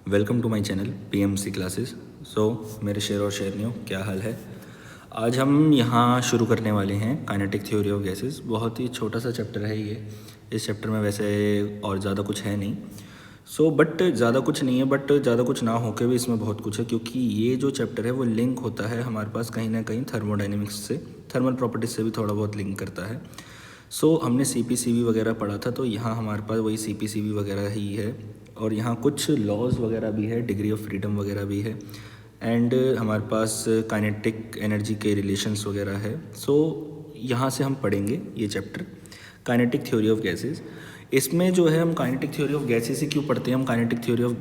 Welcome to my channel PMC classes. So मेरे शेर और शेरनियों, क्या हाल है। आज हम यहाँ शुरू करने वाले हैं काइनेटिक थ्योरी ऑफ गैसेस। बहुत ही छोटा सा चैप्टर है ये। इस चैप्टर में वैसे और ज़्यादा कुछ है नहीं। बट ज़्यादा कुछ नहीं है, बट ज़्यादा कुछ ना होके भी इसमें बहुत कुछ है, क्योंकि ये जो चैप्टर है वो लिंक होता है हमारे पास कहीं ना कहीं थर्मोडाइनमिक्स से, थर्मल प्रॉपर्टीज से भी थोड़ा बहुत लिंक करता है। हमने CPCV वगैरह पढ़ा था, तो यहाँ हमारे पास वही CPCV वगैरह ही है, और यहाँ कुछ लॉज वगैरह भी है, डिग्री ऑफ फ्रीडम वगैरह भी है, एंड हमारे पास काइनेटिक एनर्जी के रिलेशंस वगैरह है। यहाँ से हम पढ़ेंगे ये chapter kinetic theory of gases. इसमें जो है हम काइनेटिक थ्योरी ऑफ गैसेस ही क्यों पढ़ते हैं, हम काइनेटिक थ्योरी ऑफ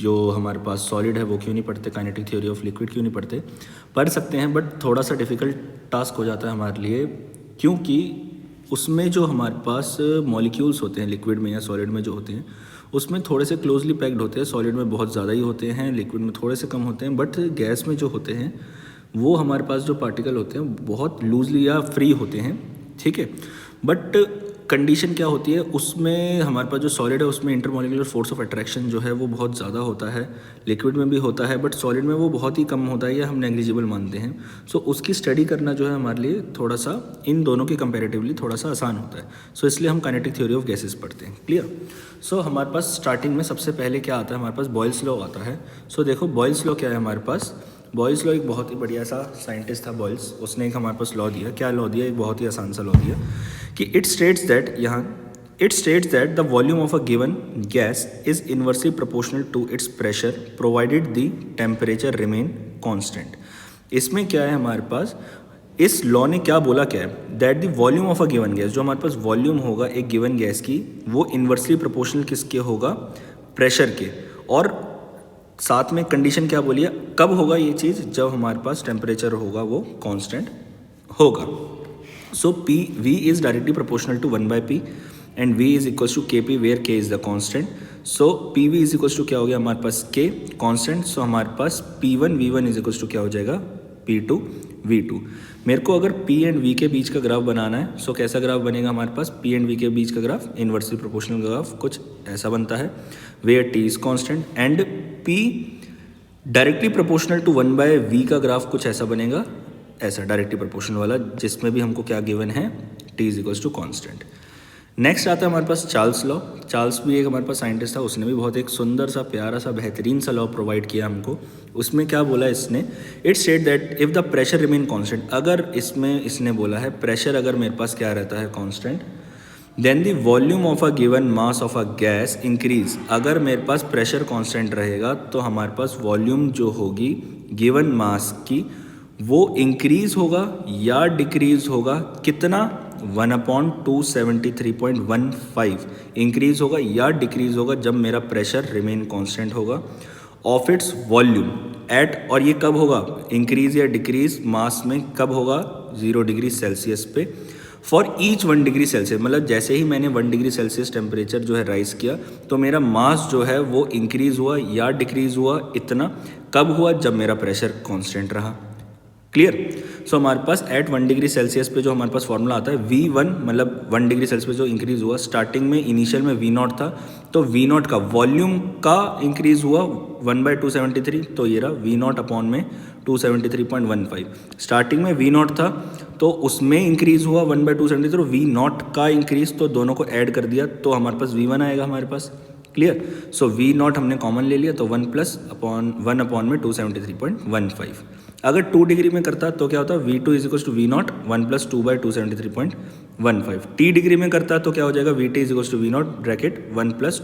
जो हमारे पास सॉलिड है वो क्यों नहीं पढ़ते, काइनेटिक थ्योरी ऑफ लिक्विड क्यों नहीं पढ़ते। पढ़ सकते हैं, बट थोड़ा सा डिफ़िकल्ट टास्क हो जाता है हमारे लिए, क्योंकि उसमें जो हमारे पास मॉलिक्यूल्स होते हैं लिक्विड में या सॉलिड में जो होते हैं, उसमें थोड़े से क्लोजली पैक्ड होते हैं। सॉलिड में बहुत ज़्यादा ही होते हैं, लिक्विड में थोड़े से कम होते हैं, बट गैस में जो होते हैं वो हमारे पास जो पार्टिकल होते हैं बहुत लूजली या फ्री होते हैं, ठीक है। बट कंडीशन क्या होती है उसमें, हमारे पास जो सॉलिड है उसमें इंटरमॉलिक्यूलर फोर्स ऑफ अट्रैक्शन जो है वो बहुत ज़्यादा होता है, लिक्विड में भी होता है, बट सॉलिड में वो बहुत ही कम होता है या हम नेग्लिजिबल मानते हैं। उसकी स्टडी करना जो है हमारे लिए थोड़ा सा इन दोनों के कंपैरेटिवली थोड़ा सा आसान होता है। इसलिए हम काइनेटिक थ्योरी ऑफ गैसेस पढ़ते हैं। क्लियर। हमारे पास स्टार्टिंग में सबसे पहले क्या आता है, हमारे पास बॉयल्स लॉ आता है। देखो बॉयल्स लॉ क्या है हमारे पास। बॉयल्स लॉ एक बहुत ही बढ़िया सा साइंटिस्ट था बॉयल्स, उसने एक हमारे पास लॉ दिया। क्या लॉ दिया, एक बहुत ही आसान सा लॉ दिया कि it states that the volume of a given gas is inversely proportional to its pressure provided the temperature remain constant. इसमें क्या है हमारे पास, इस लॉ ने क्या बोला, क्या है that the volume of a given gas, जो हमारे पास वॉल्यूम होगा एक गिवन गैस की, वो इनवर्सली प्रोपोर्शनल किसके होगा, प्रेशर के। और साथ में कंडीशन क्या बोली है, कब होगा ये चीज़, जब हमारे पास टेम्परेचर होगा वो कांस्टेंट होगा। V is directly proportional to 1/P and V is equals to Kp where K is the constant. PV is equals to क्या हो गया हमारे पास, K constant। हमारे पास P1 V1 is equals to क्या हो जाएगा, P2 V2। मेरे को अगर P एंड V के बीच का ग्राफ बनाना है, कैसा ग्राफ बनेगा हमारे पास, P एंड V के बीच का ग्राफ इनवर्सली प्रोपोर्शनल ग्राफ कुछ ऐसा बनता है, where T is constant and P directly proportional to 1/V का ग्राफ कुछ ऐसा बनेगा, ऐसा डायरेक्टली प्रोपोर्शनल वाला, जिसमें भी हमको क्या गिवन है, T is equals to constant. Next आता है हमारे पास चार्ल्स लॉ। चार्ल्स भी एक हमारे पास साइंटिस्ट था, उसने भी बहुत एक सुंदर सा प्यारा सा बेहतरीन सा लॉ प्रोवाइड किया हमको। उसमें क्या बोला इसने, it state that if the pressure remain constant, अगर इसमें इसने बोला है प्रेशर अगर मेरे पास क्या रहता है constant, then the volume of a given mass of a gas increase. अगर मेरे पास प्रेशर कांस्टेंट रहेगा तो हमारे पास वॉल्यूम जो होगी गिवन मास की वो इंक्रीज होगा या डिक्रीज होगा, कितना, 1/273.15 इंक्रीज होगा या डिक्रीज होगा जब मेरा प्रेशर रिमेन कांस्टेंट होगा ऑफ इट्स वॉल्यूम एट, और ये कब होगा, इंक्रीज या डिक्रीज मास में कब होगा, 0 डिग्री सेल्सियस पे, फॉर ईच 1 डिग्री सेल्सियस। मतलब जैसे ही मैंने 1 डिग्री सेल्सियस टेम्परेचर जो है राइज किया, तो मेरा मास जो है वो इंक्रीज हुआ या डिक्रीज हुआ, इतना कब हुआ, जब मेरा प्रेशर कांस्टेंट रहा। क्लियर। हमारे पास एट 1 डिग्री सेल्सियस पे जो हमारे पास फॉर्मूला आता है V1, मतलब 1 डिग्री सेल्सियस पे जो इंक्रीज हुआ, स्टार्टिंग में इनिशियल में V0 था, तो V0 का वॉल्यूम का इंक्रीज हुआ 1/273, तो ये रहा V0 अपॉन में 273.15। स्टार्टिंग में V0 था तो उसमें इंक्रीज हुआ 1/273, तो V0 का इंक्रीज, तो दोनों को ऐड कर दिया तो हमारे पास V1 आएगा हमारे पास। क्लियर। V0 हमने कॉमन ले लिया तो 1 अपॉन में 273.15। अगर 2 डिग्री में करता तो क्या होता, V2 is equals to V0 1 + 2/273.15। T degree में करता तो क्या हो जाएगा, VT is equals to V0 bracket 1 +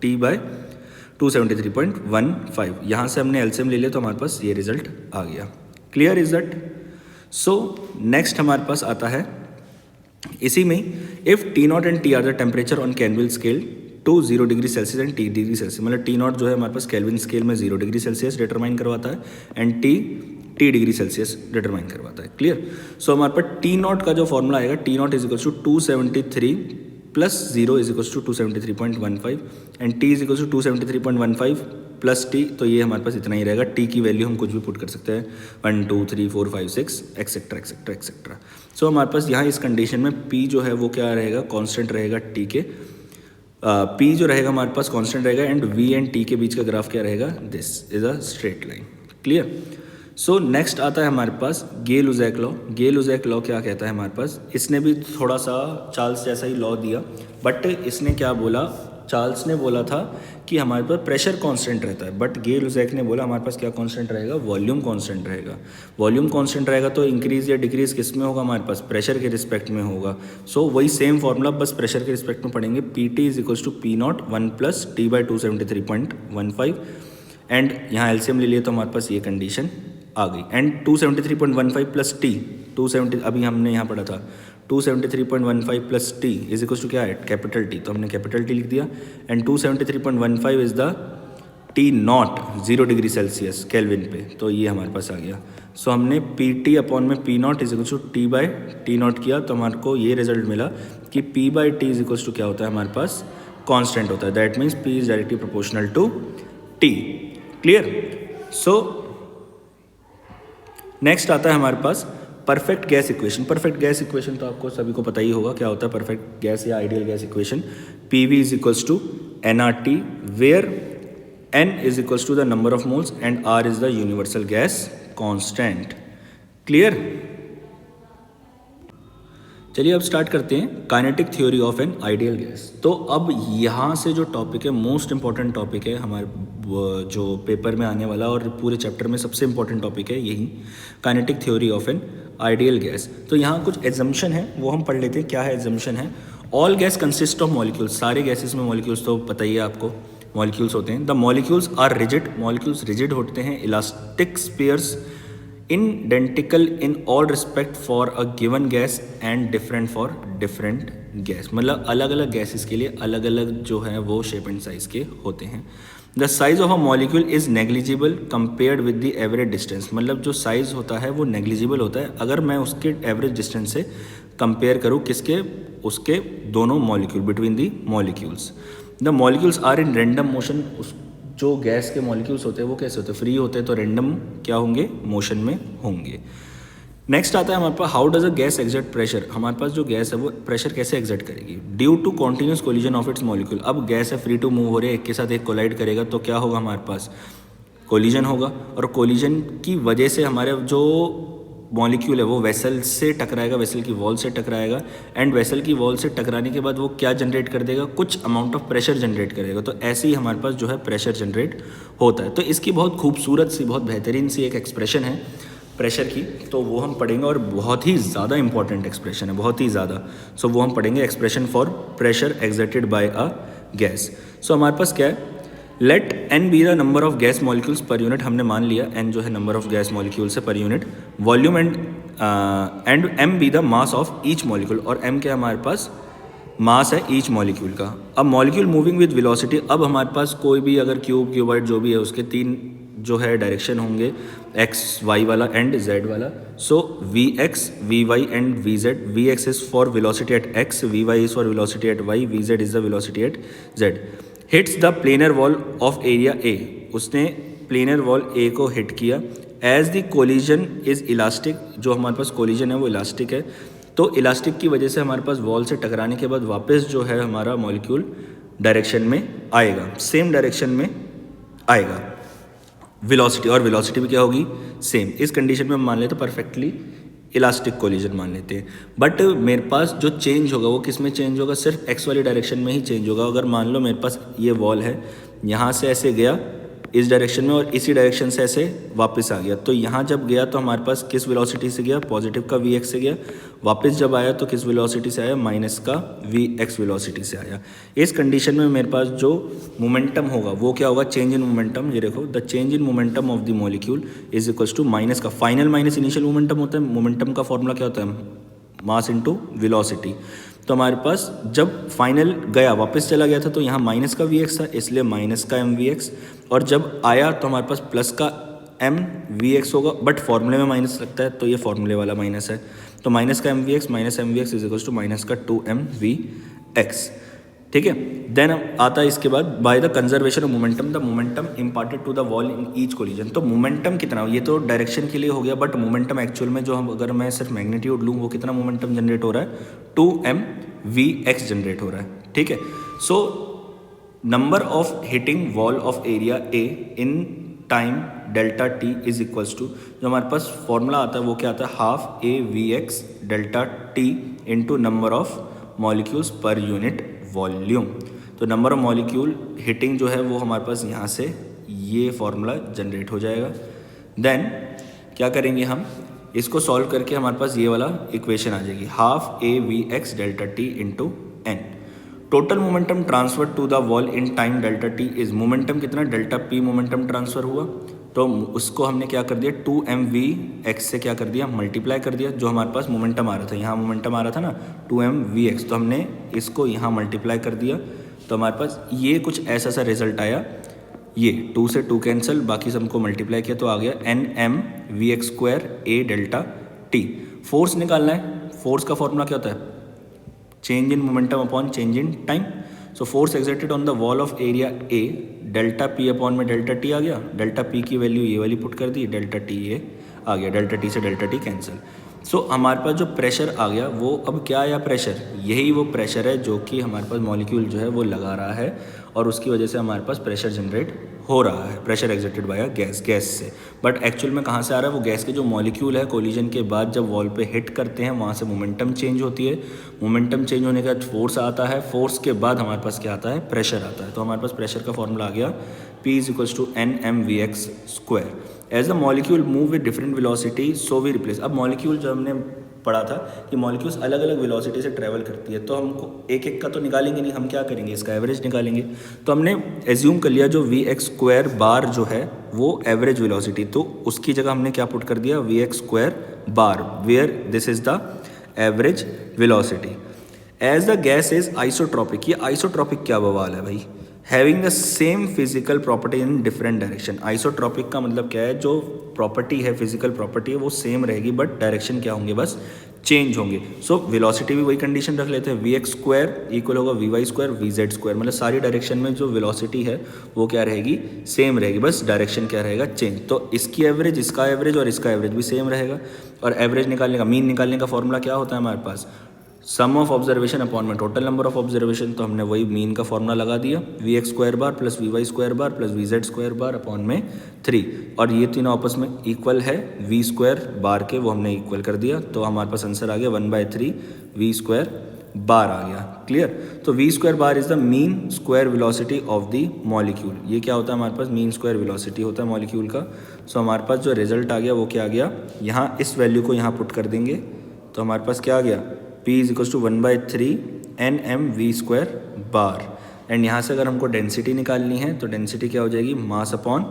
T/273.15। यहाँ से हमने एलसीएम ले लिया तो हमारे पास ये रिजल्ट आ गया। Clear is that. नेक्स्ट हमारे पास आता है इसी में, if T0 and T are the temperature on Kelvin scale to 0 degree Celsius and T degree Celsius, मतलब T0 जो है हमारे पास कैलविन स्केल में 0 डिग्री सेल्सियस डिटरमाइन करवाता है and T degree Celsius determine करवाता है। क्लियर। हमारे पास T0 का जो फॉर्मूला आएगा, T0 is equals to 273 + 0 is equals to 273.15 and T is equals to 273.15 + T, तो ये हमारे पास इतना ही रहेगा। T की वैल्यू हम कुछ भी पुट कर सकते हैं, 1 2 3 4 5 6 एक्सेट्रा एक्सेट्रा एक्सेट्रा। हमारे पास यहाँ इस कंडीशन में P जो है वो क्या रहेगा, कॉन्स्टेंट रहेगा T के, पी जो रहेगा हमारे पास कांस्टेंट रहेगा एंड वी एंड टी के बीच का ग्राफ क्या रहेगा, this is a straight line. Clear. So next आता है हमारे पास गे-लुजैक लॉ। गे-लुजैक लॉ क्या कहता है हमारे पास, इसने भी थोड़ा सा चार्ल्स जैसा ही लॉ दिया, बट इसने क्या बोला, चार्ल्स ने बोला था कि हमारे पास प्रेशर कांस्टेंट रहता है, बट गे-लुजैक ने बोला हमारे पास क्या कांस्टेंट रहेगा, वॉल्यूम कांस्टेंट रहेगा। वॉल्यूम कांस्टेंट रहेगा तो इंक्रीज या डिक्रीज किस में होगा, हमारे पास प्रेशर के रिस्पेक्ट में होगा। सो वही सेम फॉर्मूला बस प्रेशर के रिस्पेक्ट में पढ़ेंगे, P T is equals to P naught 1 plus T by 273.15 and यहाँ एलसीएम ले लिए तो हमारे पास ये कंडीशन आ गई। एंड 273.15 प्लस टी 270 अभी हमने यहाँ पढ़ा था 273.15 plus T is equals to क्या है, कैपिटल टी, तो हमने कैपिटल टी लिख दिया। And 273.15 is the T naught 0 degree Celsius Kelvin पे, तो ये हमारे पास आ गया। सो हमने पी टी अपॉन में P naught is equals to T by T naught किया, तो हमारे को ये रिजल्ट मिला कि P by T is equals to क्या होता है हमारे पास, कॉन्स्टेंट होता है। That means P is directly proportional to T. Clear. So next आता है हमारे पास perfect gas equation. Perfect gas equation तो आपको सभी को पता ही होगा क्या होता है परफेक्ट गैस या ideal gas equation. P V is equals to n R T, where n is equals to the number of moles and R is the universal gas constant. Clear. चलिए अब स्टार्ट करते हैं kinetic theory of an ideal gas. तो अब यहाँ से जो topic है, मोस्ट इंपॉर्टेंट टॉपिक है हमारे जो पेपर में आने वाला और पूरे चैप्टर में सबसे इंपॉर्टेंट टॉपिक है यही kinetic theory of an ideal gas. तो यहाँ कुछ एजम्पशन है वो हम पढ़ लेते हैं। क्या है एजम्पशन है, all gas consist of molecules. सारे गैसेस में मॉलिक्यूल्स तो पता ही है आपको, मॉलिक्यूल्स होते हैं। The molecules are rigid, molecules rigid होते हैं। Elastic spheres identical in all respect for a given gas and different for different gas, मतलब अलग अलग गैसेस के लिए अलग अलग जो है वो शेप एंड साइज के होते हैं। The size of a molecule is negligible compared with the average distance, मतलब जो साइज होता है वो नेग्लिजिबल होता है अगर मैं उसके एवरेज डिस्टेंस से कंपेयर करूँ, किसके, उसके दोनों molecule, between the molecules. The molecules are in random motion, जो गैस के मॉलिक्यूल्स होते हैं वो कैसे होते हैं, फ्री होते हैं, तो रैंडम क्या होंगे, मोशन में होंगे। नेक्स्ट आता है हमारे पास how does a gas exert pressure. हमारे पास जो गैस है वो प्रेशर कैसे एग्जर्ट करेगी, due to continuous collision of its molecule. अब गैस है, फ्री टू मूव हो रही है, एक के साथ एक कोलाइड करेगा तो क्या होगा, हमारे पास कोलिजन होगा, और कोलिजन की वजह से हमारे जो मॉलिक्यूल है वो वेसल से टकराएगा, वेसल की वॉल से टकराएगा, एंड वेसल की वॉल से टकराने के बाद वो क्या जनरेट कर देगा, कुछ अमाउंट ऑफ प्रेशर जनरेट करेगा। तो ऐसे ही हमारे पास जो है प्रेशर जनरेट होता है। तो इसकी बहुत खूबसूरत सी, बहुत बेहतरीन सी एक एक्सप्रेशन है प्रेशर की, तो वो हम पढ़ेंगे, और बहुत ही ज़्यादा इंपॉर्टेंट एक्सप्रेशन है, बहुत ही ज़्यादा। सो वो हम पढ़ेंगे, expression for pressure exerted by a gas. So हमारे पास क्या है, let n be the number of gas molecules per unit, हमने मान लिया एन जो है नंबर ऑफ गैस मॉलिक्यूल्स है per unit, volume and m be the mass of each molecule, और एम क्या हमारे पास मास है ईच मॉलिक्यूल का। अब मॉलिक्यूल मूविंग विद वेलोसिटी, अब हमारे पास कोई भी अगर क्यूब, क्यूबॉइड जो भी है उसके तीन जो है डायरेक्शन होंगे, एक्स वाई वाला एंड जेड वाला। So v x, v y and v z. V x is for velocity at x, v y is for velocity at y, v z is the velocity at z. Hits the planar wall of area A, उसने planar wall A को hit किया। As the collision is elastic, जो हमारे पास collision है वो elastic है, तो elastic की वजह से हमारे पास वॉल से टकराने के बाद वापस जो है हमारा मॉलिक्यूल डायरेक्शन में आएगा, सेम डायरेक्शन में आएगा वेलोसिटी, और वेलोसिटी भी क्या होगी, सेम। इस कंडीशन में हम मान लेते परफेक्टली इलास्टिक कोलिजन मान लेते हैं। बट मेरे पास जो चेंज होगा वो किस में चेंज होगा, सिर्फ एक्स वाली डायरेक्शन में ही चेंज होगा। अगर मान लो मेरे पास ये वॉल है, यहाँ से ऐसे गया इस डायरेक्शन में और इसी डायरेक्शन से ऐसे वापस आ गया, तो यहाँ जब गया तो हमारे पास किस वेलोसिटी से गया, पॉजिटिव का वी एक्स से गया। वापस जब आया तो किस वेलोसिटी से आया, माइनस का वी एक्स वेलोसिटी से आया। इस कंडीशन में मेरे पास जो मोमेंटम होगा वो क्या होगा, चेंज इन मोमेंटम। ये देखो, the change in momentum of the molecule is equals to minus का फाइनल माइनस इनिशियल मोमेंटम होता है। मोमेंटम का फॉर्मूला क्या होता है, मास इंटू वेलोसिटी। तो हमारे पास जब फाइनल गया वापस चला गया था तो यहाँ माइनस का वी एक्स था, इसलिए माइनस का एम वी एक्स, और जब आया तो हमारे पास प्लस का एम वी एक्स होगा, बट फॉर्मूले में माइनस लगता है तो ये फॉर्मूले वाला माइनस है। तो माइनस का m v x minus m v x is equals to minus का 2mvx। ठीक है, देन आता है इसके बाद by the conservation of momentum, the momentum imparted to the wall in each collision. तो मोमेंटम कितना, ये तो डायरेक्शन के लिए हो गया, बट मोमेंटम एक्चुअल में जो हम, अगर मैं सिर्फ मैग्नीट्यूड लूँ, वो कितना मोमेंटम जनरेट हो रहा है, 2mvx जनरेट हो रहा है। ठीक है, so number of hitting wall of area A in time delta T is equals to, जो हमारे पास फॉर्मूला आता है वो क्या आता है, half A v x delta T into number of molecules per unit volume. तो नंबर ऑफ मॉलिक्यूल हिटिंग जो है वो हमारे पास यहाँ से ये फॉर्मूला जनरेट हो जाएगा। देन क्या करेंगे हम, इसको सॉल्व करके हमारे पास ये वाला इक्वेशन आ जाएगी, half A v x delta T into n. Total momentum transfer to the wall in time delta T is, momentum कितना, डेल्टा पी मोमेंटम ट्रांसफर हुआ, तो उसको हमने क्या कर दिया 2mv x से क्या कर दिया मल्टीप्लाई कर दिया। जो हमारे पास मोमेंटम आ रहा था, यहाँ मोमेंटम आ रहा था ना 2mv x, तो हमने इसको यहाँ मल्टीप्लाई कर दिया, तो हमारे पास ये कुछ ऐसा सा रिजल्ट आया। ये 2 से 2 कैंसिल, बाकी सबको मल्टीप्लाई किया तो आ गया nmv(x²) a delta T. Force निकालना है, फोर्स का फॉर्मूला क्या होता है, change in momentum upon change in time. So force exerted on the wall of area A delta P upon में डेल्टा टी आ गया, डेल्टा पी की वैल्यू ये वाली पुट कर दी, डेल्टा टी ये आ गया, डेल्टा टी से डेल्टा टी कैंसिल। सो हमारे पास जो प्रेशर आ गया वो अब क्या आया, प्रेशर, यही वो प्रेशर है जो कि हमारे पास मॉलिक्यूल जो है वो लगा रहा है और उसकी वजह से हमारे पास प्रेशर जनरेट हो रहा है, प्रेशर एक्सर्टेड बाय गैस से। बट एक्चुअल में कहाँ से आ रहा है, वो गैस के जो मॉलिक्यूल है कोलिजन के बाद जब वॉल पे हिट करते हैं वहाँ से मोमेंटम चेंज होती है, मोमेंटम चेंज होने के बाद फोर्स आता है, फोर्स के बाद हमारे पास क्या आता है, प्रेशर आता है। तो हमारे पास प्रेशर का फॉर्मूला आ गया P = nmv(x²). As the molecule move with different velocity so we replace. अब मॉलिक्यूल जो हमने पढ़ा था कि मॉलिक्यूल्स अलग अलग वेलोसिटी से ट्रैवल करती है, तो हमको एक एक का तो निकालेंगे नहीं, हम क्या करेंगे, इसका एवरेज निकालेंगे। तो हमने एज्यूम कर लिया जो v(x²) बार जो है वो एवरेज वेलोसिटी, तो उसकी जगह हमने क्या पुट कर दिया v(x²) bar, where this is the average velocity. As the gas is isotropic, ये आइसोट्रॉपिक क्या बवाल है भाई, having the same physical property in different direction. Isotropic का मतलब क्या है, जो प्रॉपर्टी है, फिजिकल प्रॉपर्टी है वो सेम रहेगी, बट डायरेक्शन क्या होंगे, बस चेंज होंगे। सो वेलोसिटी भी वही कंडीशन रख लेते हैं, v(x²) इक्वल होगा vy², vz², मतलब सारी डायरेक्शन में जो वेलोसिटी है वो क्या रहेगी, सेम रहेगी, बस डायरेक्शन क्या रहेगा, चेंज। तो इसकी एवरेज, इसका एवरेज और इसका एवरेज भी सेम रहेगा। और एवरेज निकालने का, मीन निकालने का फॉर्मूला क्या होता है हमारे पास, सम ऑफ ऑब्जर्वेशन अपॉन में टोटल नंबर ऑफ ऑब्जर्वेशन। तो हमने वही मीन का फॉर्मूला लगा दिया, v(x² बार प्लस vy² बार प्लस vz² बार अपॉन में 3, और ये तीनों आपस में इक्वल है v² बार के, वो हमने इक्वल कर दिया, तो हमारे पास आंसर आ गया 1/3 v² बार आ गया। क्लियर। तो v² bar is the mean square velocity of the molecule. ये क्या होता है हमारे पास, मीन स्क्वायर वेलोसिटी होता है मॉलिक्यूल का। सो हमारे पास जो रिजल्ट आ गया वो क्या आ गया, यहाँ इस वैल्यू को यहाँ पुट कर देंगे तो हमारे पास क्या आ गया, P = 1/3 nmv² बार। एंड यहाँ से अगर हमको डेंसिटी निकालनी है तो डेंसिटी क्या हो जाएगी, मास अपॉन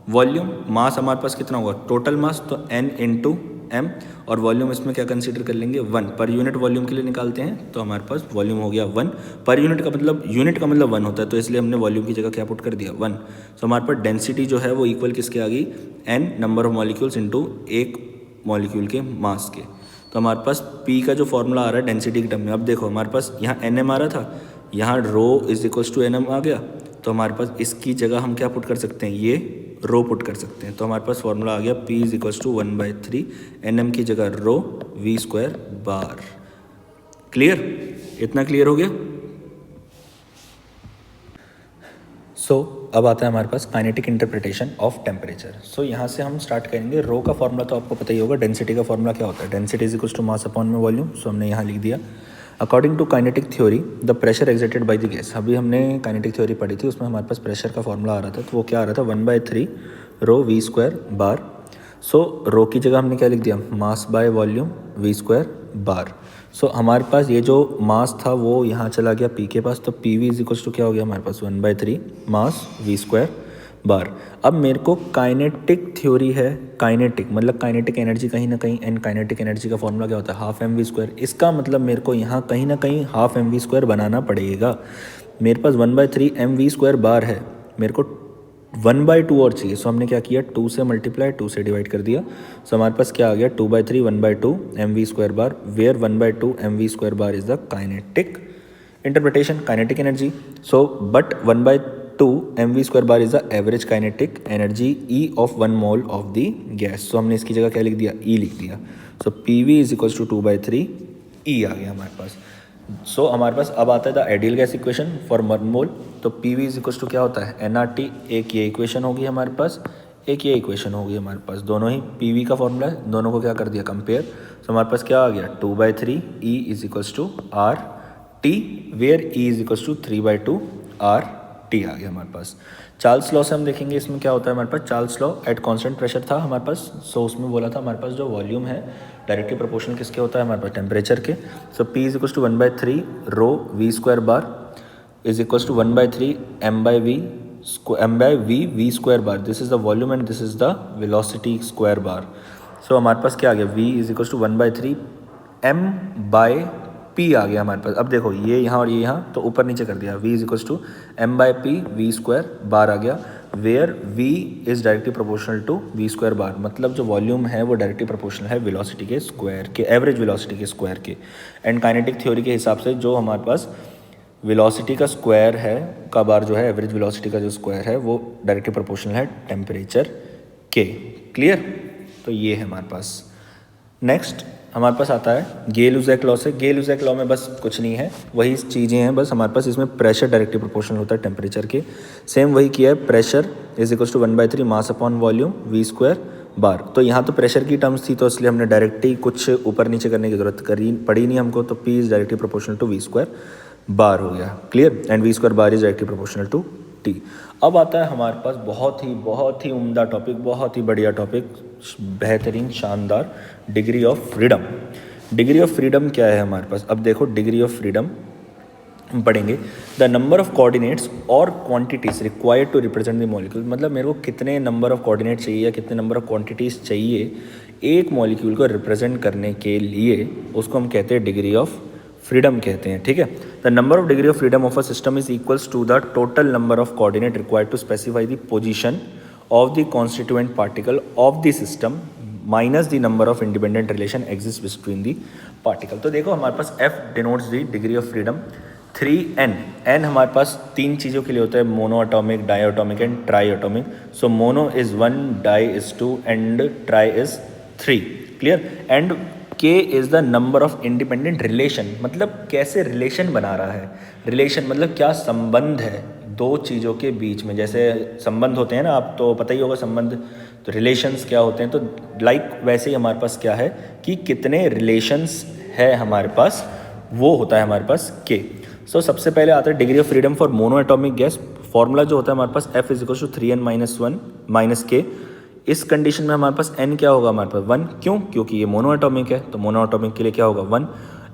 वॉल्यूम। मास हमारे पास कितना होगा, टोटल मास, तो n × m, और वॉल्यूम इसमें क्या कंसीडर कर लेंगे, 1 पर यूनिट वॉल्यूम के लिए निकालते हैं, तो हमारे पास वॉल्यूम हो गया 1 पर यूनिट का मतलब 1 होता है, तो इसलिए हमने वॉल्यूम की जगह क्या पुट कर दिया 1। सो हमारे पास डेंसिटी जो है वो इक्वल किसके आ गई, n number of molecules into एक मॉलिक्यूल के मास के। तो हमारे पास P का जो फॉर्मूला आ रहा है डेंसिटी के टर्म में, अब देखो हमारे पास यहाँ nm आ रहा था, यहाँ ρ = nm आ गया, तो हमारे पास इसकी जगह हम क्या पुट कर सकते हैं, ये रो पुट कर सकते हैं। तो हमारे पास फॉर्मूला आ गया P = 1/3 nm की जगह ρ v² बार। क्लियर, इतना क्लियर हो गया। सो अब आता है हमारे पास काइनेटिक इंटरप्रिटेशन ऑफ टेम्परेचर। सो यहाँ से हम स्टार्ट करेंगे। रो का फॉर्मूला तो आपको पता ही होगा, डेंसिटी का फॉर्मूला क्या होता है, डेंसिटी = मास अपॉन में वॉल्यूम। सो हमने यहाँ लिख दिया, according to kinetic theory the pressure exerted by the gas. अभी हमने काइनेटिक थ्योरी पढ़ी थी, उसमें हमारे पास प्रेशर का फॉर्मूला आ रहा था, तो वो क्या आ रहा था 1/3 ρ v² बार। सो रो की जगह हमने क्या लिख दिया, mass by volume v² bar. So हमारे पास ये जो मास था वो यहाँ चला गया P के पास, तो PV = क्या हो गया हमारे पास 1/3 मास v² बार। अब मेरे को काइनेटिक थ्योरी है, काइनेटिक मतलब काइनेटिक एनर्जी कहीं ना कहीं, एंड काइनेटिक एनर्जी का फॉर्मूला क्या होता है, हाफ mv²। इसका मतलब मेरे को यहाँ कहीं ना कहीं हाफ mv² बनाना पड़ेगा। मेरे पास 1/3 mv² बार है, मेरे को 1/2 और चाहिए। सो हमने क्या किया, 2 से मल्टीप्लाई, 2 से डिवाइड कर दिया। सो हमारे पास क्या आ गया, 2/3 1/2 mv² bar, where 1/2 mv² bar is the kinetic interpretation, kinetic energy. So but 1/2 mv² bar is the average kinetic energy E of 1 mole of the gas. So हमने इसकी जगह क्या लिख दिया, E लिख दिया। सो PV = 2/3 E आ गया हमारे पास। सो हमारे पास अब आता है the ideal gas equation for 1 mole. तो P V is equal to क्या होता है NRT। एक ये इक्वेशन होगी हमारे पास, एक ये इक्वेशन होगी हमारे पास, दोनों ही पी वी का फॉर्मूला है, दोनों को क्या कर दिया कंपेयर। सो हमारे पास क्या आ गया 2/3 E is equals to R T, where E is equals to 3/2 R T आ गया हमारे पास। चार्ल्स लॉ से हम देखेंगे इसमें क्या होता है हमारे पास। Charles law at constant pressure था हमारे पास। सो उसमें बोला था हमारे पास जो वॉल्यूम है डायरेक्टली प्रोपोर्शनल किसके होता है हमारे पास टेम्परेचर के। So P is equals to 1/3 rho V square bar is equals to 1/3 m/v v square bar. This is the volume and this is the velocity square bar. So हमारे पास क्या आ गया V is equals to 1/3 m/p आ गया हमारे पास। अब देखो ये यहाँ और ये यहाँ तो ऊपर नीचे कर दिया, V is equals to m/p v square bar आ गया, where V is directly proportional to v square bar. मतलब जो वॉल्यूम है वो डायरेक्टली प्रोपोर्शनल है वेलोसिटी के स्क्वायर के, एवरेज वेलोसिटी के स्क्वायर के। एंड काइनेटिक थ्योरी के हिसाब से जो हमारे पास वेलोसिटी का स्क्वायर है का बार जो है एवरेज वेलोसिटी का जो स्क्वायर है वो डायरेक्टली प्रोपोर्शनल है टेम्परेचर के। क्लियर। तो ये है हमारे पास। नेक्स्ट हमारे पास आता है गेल-यूज़ैक लॉ से। गेल-यूज़ैक लॉ में बस कुछ नहीं है, वही चीज़ें हैं, बस हमारे पास इसमें प्रेशर डायरेक्टली प्रोपोर्शनल होता है टेम्परेचर के। सेम वही किया है, pressure is equals to 1/3 mass upon volume V square bar. तो यहाँ तो प्रेशर की टर्म्स थी तो इसलिए हमने डायरेक्टली कुछ ऊपर नीचे करने की जरूरत पड़ी नहीं हमको। तो P is directly proportional to V square bar हो गया। Clear. And V square bar is directly proportional to T। अब आता है हमारे पास बहुत ही उम्दा टॉपिक, बहुत ही बढ़िया टॉपिक, बेहतरीन शानदार, degree of freedom. Degree of freedom क्या है हमारे पास। अब देखो डिग्री ऑफ फ्रीडम हम पढ़ेंगे द नंबर ऑफ कोऑर्डिनेट्स और quantities required to represent the molecule. मतलब मेरे को कितने नंबर ऑफ कोऑर्डिनेट चाहिए या कितने नंबर ऑफ क्वांटिटीज चाहिए एक मॉलिक्यूल को रिप्रेजेंट करने के लिए, उसको हम कहते हैं डिग्री ऑफ फ्रीडम कहते हैं। ठीक है। The number of degree of freedom of a system is equals to the total number of coordinate required to specify the position of the constituent particle of the system minus the number of independent relation exist between the particle. तो देखो हमारे पास F denotes the degree of freedom. 3n, n हमारे पास तीन चीज़ों के लिए होता है, mono atomic, di atomic and tri atomic. So mono is 1, di is 2 and tri is 3। Clear. And K is the number of independent relation. मतलब कैसे relation बना रहा है, रिलेशन मतलब क्या संबंध है दो चीज़ों के बीच में। जैसे संबंध होते हैं ना, आप तो पता ही होगा संबंध, तो रिलेशंस क्या होते हैं। तो लाइक वैसे ही हमारे पास क्या है कि कितने रिलेशंस है हमारे पास, वो होता है हमारे पास K। सो सबसे पहले आता है degree of freedom for mono atomic gas. Formula जो होता है हमारे पास F is equal to 3n-1 - K। इस कंडीशन में हमारे पास n क्या होगा हमारे पास 1। क्यों? क्योंकि ये मोनो एटॉमिक है, तो मोनो एटॉमिक के लिए क्या होगा 1।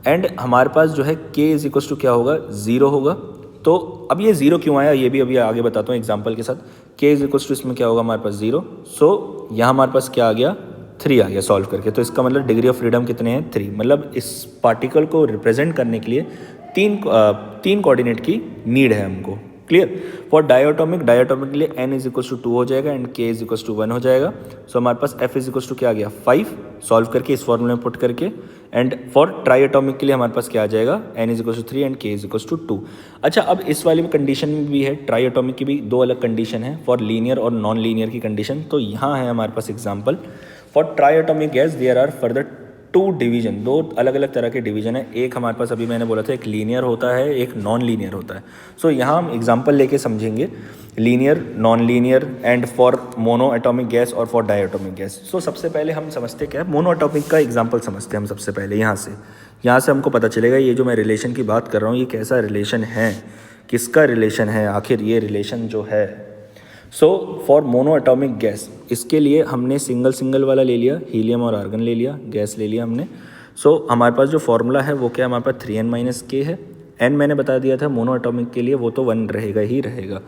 एंड हमारे पास जो है K इज इक्वल टू क्या होगा 0 होगा। तो अब ये 0 क्यों आया ये भी अभी आगे बताता हूँ एग्जाम्पल के साथ। K इज इक्वल टू इसमें क्या होगा हमारे पास 0। सो यहाँ हमारे पास क्या आ गया 3 आ गया सॉल्व करके। तो इसका मतलब डिग्री ऑफ फ्रीडम कितने हैं 3। मतलब इस पार्टिकल को रिप्रेजेंट करने के लिए तीन कोऑर्डिनेट की नीड है हमको। क्लियर। फॉर डायटोमिक के लिए n इज इक्वल टू 2 हो जाएगा and k is equal to 1 हो जाएगा। सो हमारे पास f इज इक्वल टू क्या आ गया 5 सॉल्व करके इस फॉर्मूले में पुट करके। एंड फॉर ट्राईएटॉमिक के लिए हमारे पास क्या आ जाएगा n is equal to 3 and k is equal to 2। अच्छा, अब इस वाली में कंडीशन भी है, ट्राईएटॉमिक की भी दो अलग कंडीशन है, फॉर लीनियर और नॉन लीनियर की कंडीशन। तो यहाँ है हमारे पास example. For triatomic gas there are further 2 division, दो अलग अलग तरह के डिवीजन है। एक हमारे पास अभी मैंने बोला था एक लीनियर होता है, एक नॉन लीनियर होता है। सो यहाँ हम एग्जांपल लेके समझेंगे linear, non linear and for mono atomic gas और फॉर डाई एटॉमिक गैस। सो सबसे पहले हम समझते क्या है, मोनो एटॉमिक का एग्जांपल समझते हैं हम सबसे पहले। यहाँ से हमको पता चलेगा ये जो मैं रिलेशन की बात कर रहा हूँ ये कैसा रिलेशन है, किसका रिलेशन है आखिर ये रिलेशन जो है। So for mono atomic gas, इसके लिए हमने सिंगल वाला ले लिया, हीलियम और आर्गन ले लिया, गैस ले लिया हमने। सो हमारे पास जो फॉर्मूला है वो क्या है, हमारे पास 3n-k है। n मैंने बता दिया था मोनो एटॉमिक के लिए, वो तो 1 रहेगा ही रहेगा।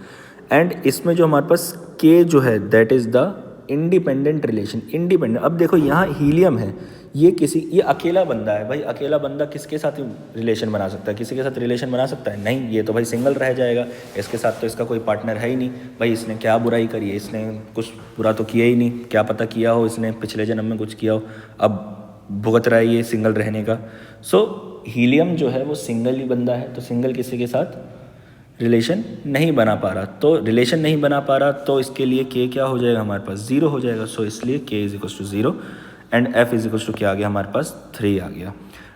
एंड इसमें जो हमारे पास k जो है that is the independent relation. Independent, अब देखो यहाँ हीलियम है, ये अकेला बंदा है भाई। अकेला बंदा किसके साथ रिलेशन बना सकता है, किसी के साथ रिलेशन बना सकता है नहीं, ये तो भाई सिंगल रह जाएगा। इसके साथ तो इसका कोई पार्टनर है ही नहीं भाई। इसने क्या बुराई करी है, इसने कुछ बुरा तो किया ही नहीं, क्या पता किया हो इसने पिछले जन्म में कुछ किया हो, अब भुगत रहा है ये सिंगल रहने का। सो हीलियम जो है वो सिंगल ही बंदा है, तो सिंगल किसी के साथ रिलेशन नहीं बना पा रहा। तो रिलेशन नहीं बना पा रहा तो इसके लिए k क्या हो जाएगा हमारे पास 0 हो जाएगा। सो इसलिए k is equal to 0 and f is equal to क्या आ गया हमारे पास 3 आ गया।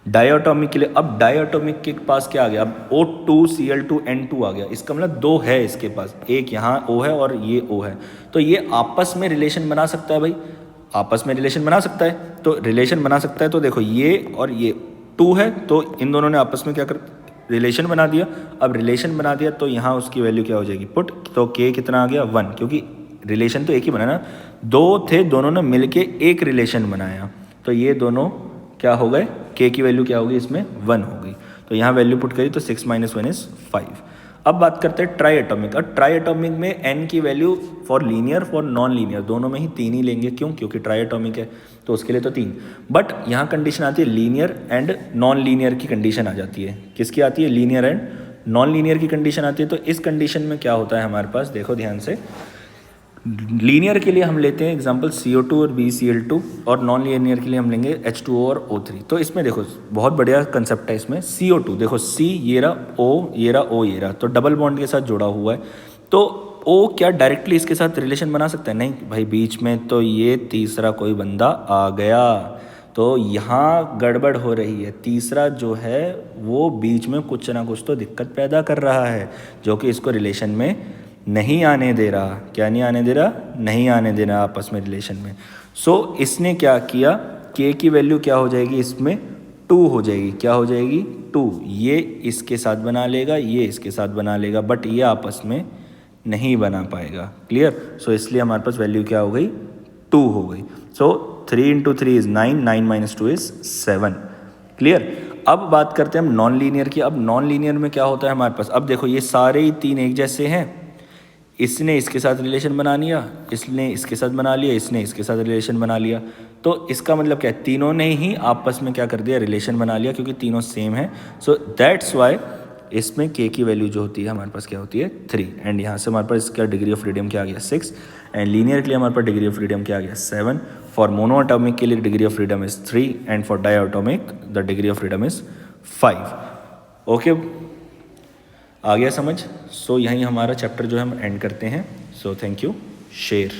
डायटोमिक के लिए, अब डायटोमिक के पास क्या आ गया, अब O2Cl2N2 आ गया, इसका मतलब दो है इसके पास, एक यहाँ O है और ये O है, तो ये आपस में रिलेशन बना सकता है भाई, आपस में रिलेशन बना सकता है, तो रिलेशन बना सकता है, तो देखो ये और ये 2 है, तो इन दोनों ने आपस में क्या कर रिलेशन बना दिया। अब रिलेशन बना दिया तो यहाँ उसकी वैल्यू क्या हो जाएगी, पुट, तो K कितना आ गया 1, क्योंकि रिलेशन तो एक ही बना ना, दो थे, दोनों ने मिलके एक रिलेशन बनाया, तो ये दोनों क्या हो गए, K की वैल्यू क्या होगी इसमें 1 हो गई, तो यहाँ वैल्यू पुट करी तो 6 - 1 = 5। अब बात करते हैं ट्राई एटॉमिक। और ट्राई एटॉमिक में n की value for linear for non linear दोनों में ही 3 ही लेंगे, क्यों, क्योंकि ट्राई एटॉमिक है तो उसके लिए तो 3, बट यहाँ कंडीशन आती है लीनियर एंड नॉन लीनियर की कंडीशन आ जाती है। किसकी आती है, लीनियर एंड नॉन लीनियर की कंडीशन आती है। तो इस कंडीशन में क्या होता है हमारे पास, देखो ध्यान से, लीनियर के लिए हम लेते हैं एग्जांपल CO2 और BCl2, और नॉन लीनियर के लिए हम लेंगे H2O और O3। तो इसमें देखो बहुत बढ़िया कंसेप्ट है इसमें, CO2 देखो C ये रहा, O ये रहा, O ये रहा, तो डबल बॉन्ड के साथ जुड़ा हुआ है, तो O क्या डायरेक्टली इसके साथ रिलेशन बना सकता है, नहीं भाई, बीच में तो ये तीसरा कोई बंदा आ गया, तो यहाँ गड़बड़ हो रही है, तीसरा जो है वो बीच में कुछ ना कुछ तो दिक्कत पैदा कर रहा है, जो कि इसको रिलेशन में नहीं आने दे रहा। क्या नहीं आने दे रहा, नहीं आने देना आपस में रिलेशन में। सो इसने क्या किया, K की वैल्यू क्या हो जाएगी इसमें 2 हो जाएगी, क्या हो जाएगी 2, ये इसके साथ बना लेगा, ये इसके साथ बना लेगा, बट ये आपस में नहीं बना पाएगा, क्लियर। सो इसलिए हमारे पास वैल्यू क्या हो गई 2 हो गई। सो 3 × 3 = 9, 9 - 2 = 7, क्लियर। अब बात करते हैं हम नॉन लीनियर की। अब नॉन लीनियर में क्या होता है हमारे पास, अब देखो ये सारे ही 3 एक जैसे हैं, इसने इसके साथ रिलेशन बना लिया, इसने इसके साथ बना लिया, इसने इसके साथ रिलेशन बना लिया, तो इसका मतलब क्या है, तीनों ने ही आपस में क्या कर दिया, रिलेशन बना लिया, क्योंकि तीनों सेम है। सो दैट्स वाई इसमें K की वैल्यू जो होती है हमारे पास क्या होती है 3, एंड यहाँ से हमारे पास इसका डिग्री ऑफ फ्रीडम क्या आ गया 6, एंड लीनियर के लिए हमारे पास डिग्री ऑफ फ्रीडम क्या आ गया 7, फॉर मोनोएटॉमिक के लिए degree of freedom is 3, and for diatomic the degree of freedom is 5। Okay, आ गया समझ। सो यहीं हमारा चैप्टर जो है हम एंड करते हैं। So thank you, share.